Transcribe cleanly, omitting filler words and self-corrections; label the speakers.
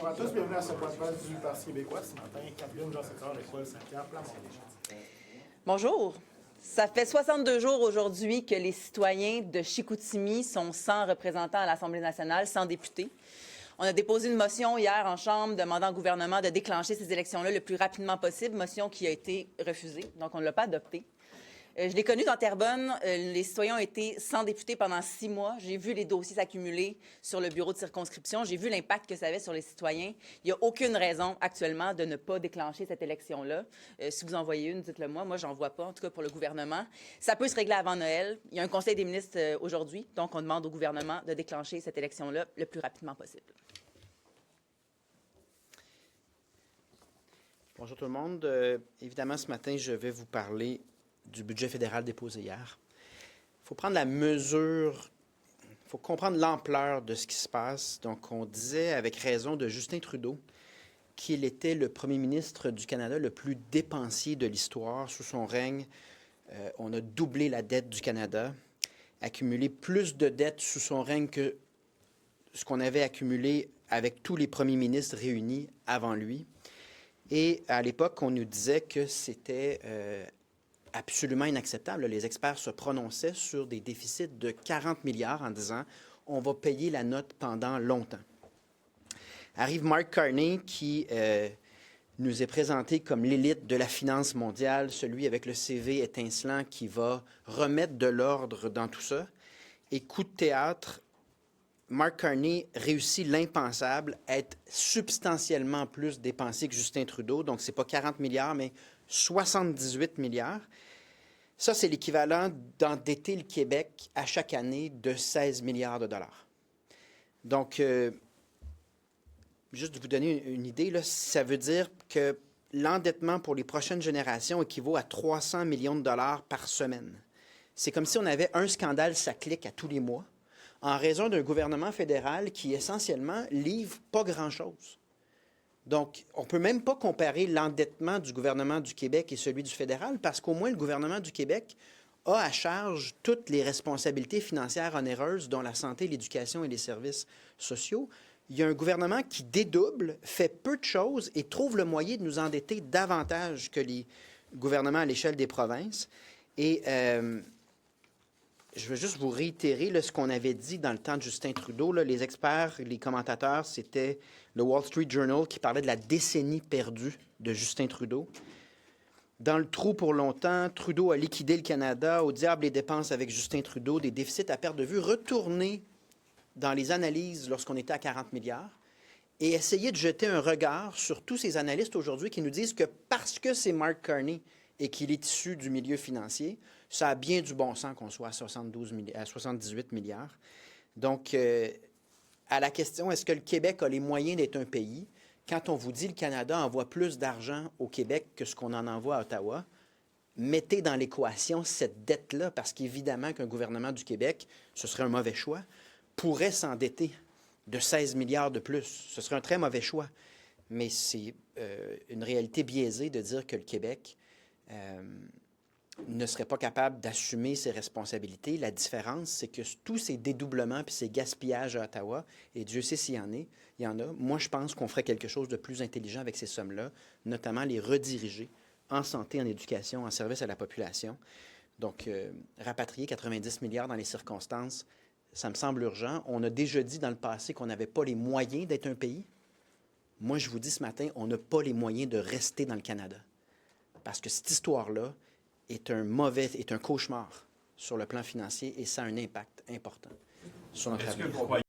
Speaker 1: Bonjour à tous, bienvenue à ce point de presse du Parti québécois. Ce matin, Caroline Jean-Sécure, l'école Saint-Pierre, Plamondon.
Speaker 2: Bonjour. Ça fait 62 jours aujourd'hui que les citoyens de Chicoutimi sont sans représentants à l'Assemblée nationale, sans députés. On a déposé une motion hier en Chambre demandant au gouvernement de déclencher ces élections-là le plus rapidement possible, motion qui a été refusée, donc on ne l'a pas adoptée. Je l'ai connu dans Terrebonne. Les citoyens ont été sans députés pendant 6 mois. J'ai vu les dossiers s'accumuler sur le bureau de circonscription. J'ai vu l'impact que ça avait sur les citoyens. Il n'y a aucune raison actuellement de ne pas déclencher cette élection-là. Si vous en voyez une, dites-le moi. Moi, j'en vois pas, en tout cas pour le gouvernement. Ça peut se régler avant Noël. Il y a un conseil des ministres aujourd'hui, donc on demande au gouvernement de déclencher cette élection-là le plus rapidement possible.
Speaker 3: Bonjour tout le monde. Évidemment, ce matin, je vais vous parler du budget fédéral déposé hier. Il faut prendre la mesure, il faut comprendre l'ampleur de ce qui se passe. Donc, on disait avec raison de Justin Trudeau qu'il était le premier ministre du Canada le plus dépensier de l'histoire. Sous son règne, on a doublé la dette du Canada, accumulé plus de dettes sous son règne que ce qu'on avait accumulé avec tous les premiers ministres réunis avant lui. Et à l'époque, on nous disait que c'était absolument inacceptable. Les experts se prononçaient sur des déficits de 40 milliards en disant « on va payer la note pendant longtemps ». Arrive Mark Carney qui nous est présenté comme l'élite de la finance mondiale, celui avec le CV étincelant qui va remettre de l'ordre dans tout ça. Et coup de théâtre, Mark Carney réussit l'impensable, être substantiellement plus dépensier que Justin Trudeau. Donc, ce n'est pas 40 milliards, mais 78 milliards. Ça, c'est l'équivalent d'endetter le Québec à chaque année de 16 milliards de dollars. Donc, juste de vous donner une idée, là, ça veut dire que l'endettement pour les prochaines générations équivaut à 300 millions de dollars par semaine. C'est comme si on avait un scandale, ça clique à tous les mois, en raison d'un gouvernement fédéral qui, essentiellement, livre pas grand-chose. Donc, on ne peut même pas comparer l'endettement du gouvernement du Québec et celui du fédéral parce qu'au moins, le gouvernement du Québec a à charge toutes les responsabilités financières onéreuses, dont la santé, l'éducation et les services sociaux. Il y a un gouvernement qui dédouble, fait peu de choses et trouve le moyen de nous endetter davantage que les gouvernements à l'échelle des provinces. Et je veux juste vous réitérer là, ce qu'on avait dit dans le temps de Justin Trudeau. Là, les experts, les commentateurs, c'était le Wall Street Journal qui parlait de la décennie perdue de Justin Trudeau. Dans le trou pour longtemps, Trudeau a liquidé le Canada, au diable les dépenses avec Justin Trudeau, des déficits à perte de vue, retournés dans les analyses lorsqu'on était à 40 milliards, et essayer de jeter un regard sur tous ces analystes aujourd'hui qui nous disent que parce que c'est Mark Carney et qu'il est issu du milieu financier, ça a bien du bon sens qu'on soit à 78 milliards. Donc, à la question, est-ce que le Québec a les moyens d'être un pays? Quand on vous dit que le Canada envoie plus d'argent au Québec que ce qu'on en envoie à Ottawa, mettez dans l'équation cette dette-là, parce qu'évidemment qu'un gouvernement du Québec, ce serait un mauvais choix, pourrait s'endetter de 16 milliards de plus. Ce serait un très mauvais choix. Mais c'est une réalité biaisée de dire que le Québec ne serait pas capable d'assumer ses responsabilités. La différence, c'est que tous ces dédoublements puis ces gaspillages à Ottawa, et Dieu sait s'il y en a, moi, je pense qu'on ferait quelque chose de plus intelligent avec ces sommes-là, notamment les rediriger en santé, en éducation, en service à la population. Donc, rapatrier 90 milliards dans les circonstances, ça me semble urgent. On a déjà dit dans le passé qu'on n'avait pas les moyens d'être un pays. Moi, je vous dis ce matin, on n'a pas les moyens de rester dans le Canada. Parce que cette histoire-là est un cauchemar sur le plan financier et ça a un impact important sur notre avenir.